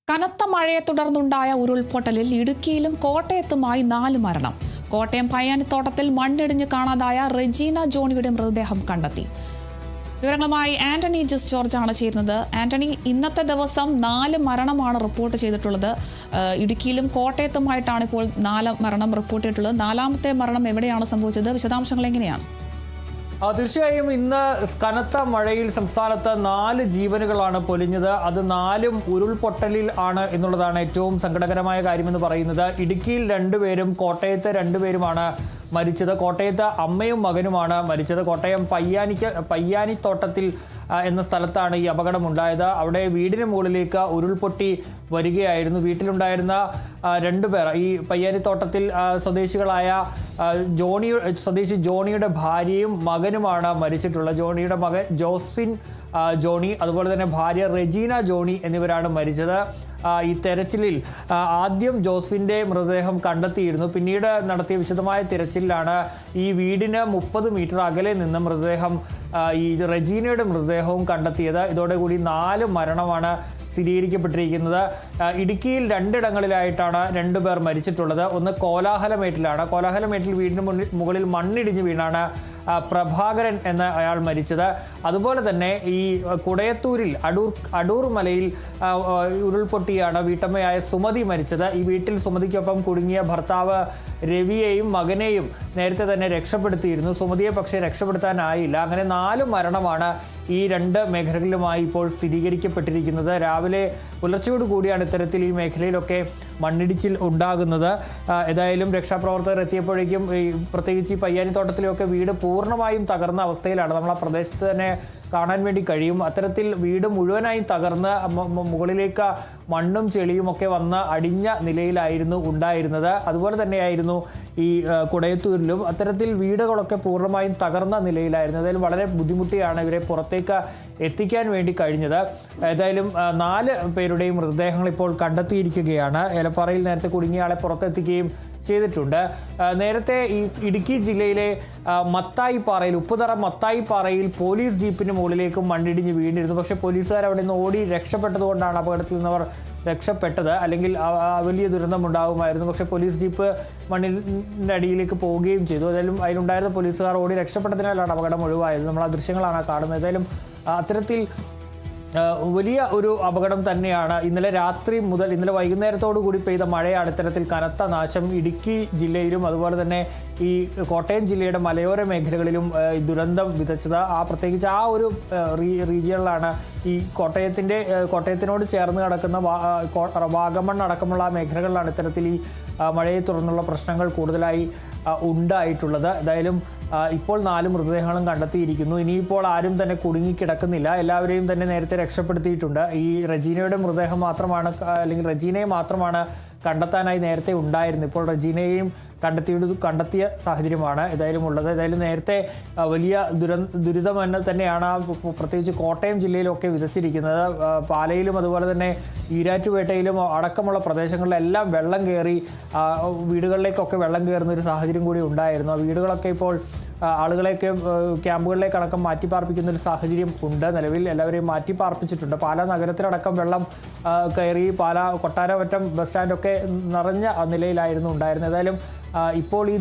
കനത്ത മഴയെ തുടർന്നുണ്ടായ ഉരുൾപൊട്ടലിൽ ഇടുക്കിയിലും കോട്ടയത്തുമായി 4 മരണം. കോട്ടയം പയ്യാനിത്തോട്ടത്തിൽ മണ്ണിടിഞ്ഞ് കാണാതായ റെജീന ജോണിയുടെ മൃതദേഹം കണ്ടെത്തി. വിവരങ്ങളുമായി ആന്റണി ജസ് ജോർജാണ് ചേരുന്നത്. ആന്റണി, ഇന്നത്തെ ദിവസം 4 മരണമാണ് റിപ്പോർട്ട് ചെയ്തിട്ടുള്ളത്. ഇടുക്കിയിലും കോട്ടയത്തുമായിട്ടാണ് ഇപ്പോൾ 4 മരണം റിപ്പോർട്ട് ചെയ്തിട്ടുള്ളത്. 4ാമത്തെ മരണം എവിടെയാണ് സംഭവിച്ചത്? വിശദാംശങ്ങൾ എങ്ങനെയാണ്? തീർച്ചയായും ഇന്ന് കനത്ത മഴയിൽ സംസ്ഥാനത്ത് 4 ജീവനുകളാണ് പൊലിഞ്ഞത്. അത് 4ഉം ഉരുൾപൊട്ടലിൽ ആണ് എന്നുള്ളതാണ് ഏറ്റവും സങ്കടകരമായ കാര്യമെന്ന് പറയുന്നത്. ഇടുക്കിയിൽ 2 പേരും കോട്ടയത്ത് 2 പേരുമാണ് മരിച്ചത്. കോട്ടയത്ത് അമ്മയും മകനുമാണ് മരിച്ചത്. കോട്ടയം പയ്യാനിത്തോട്ടത്തിൽ എന്ന സ്ഥലത്താണ് ഈ അപകടമുണ്ടായത്. അവിടെ വീടിന് മുകളിലേക്ക് ഉരുൾപൊട്ടി വരികയായിരുന്നു. വീട്ടിലുണ്ടായിരുന്ന 2 പേർ, ഈ പയ്യാനിത്തോട്ടത്തിൽ സ്വദേശികളായ സ്വദേശി ജോണിയുടെ ഭാര്യയും മകനുമാണ് മരിച്ചിട്ടുള്ളത്. ജോണിയുടെ മകൻ ജോസ്ഫിൻ ജോണി, അതുപോലെ തന്നെ ഭാര്യ റെജീന ജോണി എന്നിവരാണ് മരിച്ചത്. ഈ തെരച്ചിലിൽ ആദ്യം ജോസ്ഫിൻ്റെ മൃതദേഹം കണ്ടെത്തിയിരുന്നു. പിന്നീട് നടത്തിയ വിശദമായ തിരച്ചിലാണ് ഈ വീടിന് 30 മീറ്റർ അകലെ നിന്ന് മൃതദേഹം, ഈ റെജീനയുടെ മൃതദേഹവും കണ്ടെത്തിയത്. ഇതോടുകൂടി 4 മരണമാണ് സ്ഥിരീകരിക്കപ്പെട്ടിരിക്കുന്നത്. ഇടുക്കിയിൽ 2 ഇടങ്ങളിലായിട്ടാണ് 2 പേർ മരിച്ചിട്ടുള്ളത്. ഒന്ന് കോലാഹലമേട്ടിലാണ്. കോലാഹലമേട്ടിൽ വീടിന് മുകളിൽ മണ്ണിടിഞ്ഞ് വീണാണ് പ്രഭാകരൻ എന്ന അയാൾ മരിച്ചത്. അതുപോലെ തന്നെ ഈ കുടയത്തൂരിൽ അടൂർ മലയിൽ ഉരുൾപൊട്ടിയാണ് വീട്ടമ്മയായ സുമതി മരിച്ചത്. ഈ വീട്ടിൽ സുമതിക്കൊപ്പം കുടുങ്ങിയ ഭർത്താവ് രവിയെയും മകനെയും നേരത്തെ തന്നെ രക്ഷപ്പെടുത്തിയിരുന്നു. സുമതിയെ പക്ഷേ രക്ഷപ്പെടുത്താനായില്ല. അങ്ങനെ 4 മരണമാണ് ഈ 2 മേഖലകളിലുമായി ഇപ്പോൾ സ്ഥിരീകരിക്കപ്പെട്ടിരിക്കുന്നത്. രാവിലെ പുലർച്ചയോട് കൂടിയാണ് ഇത്തരത്തിൽ ഈ മേഖലയിലൊക്കെ മണ്ണിടിച്ചിൽ ഉണ്ടാകുന്നത്. ഏതായാലും രക്ഷാപ്രവർത്തകർ എത്തിയപ്പോഴേക്കും പ്രത്യേകിച്ച് ഈ പയ്യാനിത്തോട്ടത്തിലൊക്കെ വീട് പൂർണ്ണമായും തകർന്ന അവസ്ഥയിലാണ്. നമ്മൾ ആ പ്രദേശത്ത് തന്നെ കാണാൻ വേണ്ടി കഴിയും. അത്തരത്തിൽ വീട് മുഴുവനായും തകർന്ന് മുകളിലേക്ക് മണ്ണും ചെളിയും ഒക്കെ വന്ന് അടിഞ്ഞ നിലയിലായിരുന്നു ഉണ്ടായിരുന്നത്. അതുപോലെ തന്നെയായിരുന്നു ഈ കുടയത്തൂരിലും അത്തരത്തിൽ വീടുകളൊക്കെ പൂർണ്ണമായും തകർന്ന നിലയിലായിരുന്നു. ഏതായാലും വളരെ ബുദ്ധിമുട്ടിയാണ് ഇവരെ പുറത്തേക്ക് എത്തിക്കാൻ വേണ്ടി കഴിഞ്ഞത്. ഏതായാലും 4 പേരുടെയും മൃതദേഹങ്ങൾ ഇപ്പോൾ കണ്ടെത്തിയിരിക്കുകയാണ്. ഏലപ്പാറയിൽ നേരത്തെ കുടുങ്ങിയ ആളെ പുറത്തെത്തിക്കുകയും ചെയ്തിട്ടുണ്ട്. നേരത്തെ ഈ ഇടുക്കി ജില്ലയിലെ മത്തായിപ്പാറയിൽ, ഉപ്പുതറ മത്തായിപ്പാറയിൽ പോലീസ് ജീപ്പിന് മുകളിലേക്ക് മണ്ണിടിഞ്ഞ് വീണിരുന്നു. പക്ഷേ പോലീസുകാർ അവിടെ നിന്ന് ഓടി രക്ഷപ്പെട്ടതുകൊണ്ടാണ് അപകടത്തിൽ നിന്നവർ രക്ഷപ്പെട്ടത്. അല്ലെങ്കിൽ വലിയ ദുരന്തമുണ്ടാകുമായിരുന്നു. പക്ഷേ പോലീസ് ജീപ്പ് മണ്ണിൻ്റെ അടിയിലേക്ക് പോവുകയും ചെയ്തു. ഏതായാലും അതിലുണ്ടായിരുന്ന പോലീസുകാർ ഓടി രക്ഷപ്പെട്ടതിനാലാണ് അപകടം ഒഴിവായത്. നമ്മൾ ആ ദൃശ്യങ്ങളാണ് കാണുന്നത്. ഏതായാലും അത്തരത്തിൽ വലിയ ഒരു അപകടം തന്നെയാണ്. ഇന്നലെ രാത്രി മുതൽ ഇന്നലെ വൈകുന്നേരത്തോടു കൂടി പെയ്ത മഴയാണ് ഇത്തരത്തിൽ കനത്ത നാശം ഇടുക്കി ജില്ലയിലും അതുപോലെ തന്നെ ഈ കോട്ടയം ജില്ലയുടെ മലയോര മേഖലകളിലും ദുരന്തം വിതച്ചത്. പ്രത്യേകിച്ച് ആ ഒരു റീജിയണിലാണ് ഈ കോട്ടയത്തിനോട് ചേർന്ന് കിടക്കുന്ന വാഗമൺ അടക്കമുള്ള മേഖലകളിലാണ് ഇത്തരത്തിൽ ഈ മഴയെ തുടർന്നുള്ള പ്രശ്നങ്ങൾ കൂടുതലായി ഉണ്ടായിട്ടുള്ളത്. ഏതായാലും ഇപ്പോൾ 4 മൃതദേഹങ്ങളും കണ്ടെത്തിയിരിക്കുന്നു. ഇനിയിപ്പോൾ ആരും തന്നെ കുടുങ്ങിക്കിടക്കുന്നില്ല. എല്ലാവരെയും തന്നെ നേരത്തെ രക്ഷപ്പെടുത്തിയിട്ടുണ്ട്. ഈ റെജീനയുടെ മൃതദേഹം മാത്രമാണ്, അല്ലെങ്കിൽ റെജീനയെ മാത്രമാണ് കണ്ടെത്താനായി നേരത്തെ ഉണ്ടായിരുന്നു. ഇപ്പോൾ റെജീനയെയും കണ്ടെത്തിയ സാഹചര്യമാണ് ഏതായാലും ഉള്ളത്. ഏതായാലും നേരത്തെ വലിയ ദുരിതം തന്നെയാണ് പ്രത്യേകിച്ച് കോട്ടയം ജില്ലയിലൊക്കെ വിതച്ചിരിക്കുന്നത്. പാലയിലും അതുപോലെ തന്നെ ഈരാറ്റുപേട്ടയിലും അടക്കമുള്ള പ്രദേശങ്ങളിലെല്ലാം വെള്ളം കയറി, വീടുകളിലേക്കൊക്കെ വെള്ളം കയറുന്ന ഒരു സാഹചര്യം കൂടി ഉണ്ടായിരുന്നു. ആ വീടുകളൊക്കെ ഇപ്പോൾ ആളുകളെയൊക്കെ ക്യാമ്പുകളിലേക്ക് അടക്കം മാറ്റിപ്പാർപ്പിക്കുന്ന ഒരു സാഹചര്യം ഉണ്ട്. നിലവിൽ എല്ലാവരെയും മാറ്റിപ്പാർപ്പിച്ചിട്ടുണ്ട്. പാലാ നഗരത്തിലടക്കം വെള്ളം കയറി പാലാ കൊട്ടാരമറ്റം ബസ് സ്റ്റാൻഡൊക്കെ നിറഞ്ഞ നിലയിലായിരുന്നു ഉണ്ടായിരുന്നത്. ഏതായാലും ഇപ്പോൾ ഈ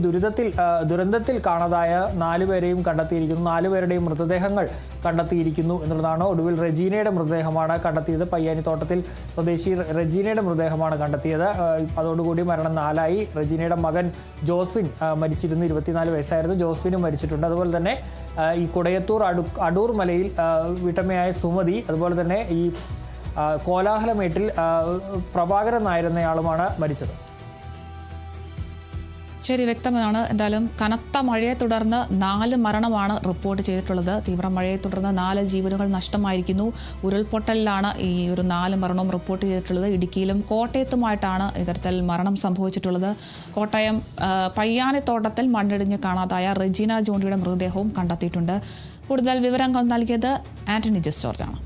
ദുരന്തത്തിൽ കാണാതായ 4 പേരെയും കണ്ടെത്തിയിരിക്കുന്നു. 4 പേരുടെയും മൃതദേഹങ്ങൾ കണ്ടെത്തിയിരിക്കുന്നു എന്നുള്ളതാണ്. ഒടുവിൽ റെജീനയുടെ മൃതദേഹമാണ് കണ്ടെത്തിയത്. പയ്യാനിത്തോട്ടത്തിൽ സ്വദേശി റെജീനയുടെ മൃതദേഹമാണ് കണ്ടെത്തിയത്. അതോടുകൂടി മരണം 4ആയി. റെജീനയുടെ മകൻ ജോസ്ഫിൻ മരിച്ചിരുന്നു. 24 വയസ്സായിരുന്നു. ജോസ്ഫിനും മരിച്ചിട്ടുണ്ട്. അതുപോലെ തന്നെ ഈ കുടയത്തൂർ അടൂർ മലയിൽ വീട്ടമ്മയായ സുമതി, അതുപോലെ തന്നെ ഈ കോലാഹലമേട്ടിൽ പ്രഭാകരൻ നായർ എന്നയാളുമാണ് മരിച്ചത്. ശരി, വ്യക്തമാണ്. എന്തായാലും കനത്ത മഴയെ തുടർന്ന് 4 മരണമാണ് റിപ്പോർട്ട് ചെയ്തിട്ടുള്ളത്. തീവ്ര മഴയെ തുടർന്ന് 4 ജീവനുകൾ നഷ്ടമായിരിക്കുന്നു. ഉരുൾപൊട്ടലിലാണ് ഈ ഒരു 4 മരണവും റിപ്പോർട്ട് ചെയ്തിട്ടുള്ളത്. ഇടുക്കിയിലും കോട്ടയത്തുമായിട്ടാണ് ഇത്തരത്തിൽ മരണം സംഭവിച്ചിട്ടുള്ളത്. കോട്ടയം പയ്യാനിത്തോട്ടത്തിൽ മണ്ണിടിഞ്ഞ് കാണാതായ റെജീന ജോണിയുടെ മൃതദേഹവും കണ്ടെത്തിയിട്ടുണ്ട്. കൂടുതൽ വിവരങ്ങൾ നൽകിയത് ആന്റണി ജസ് ജോർജാണ്.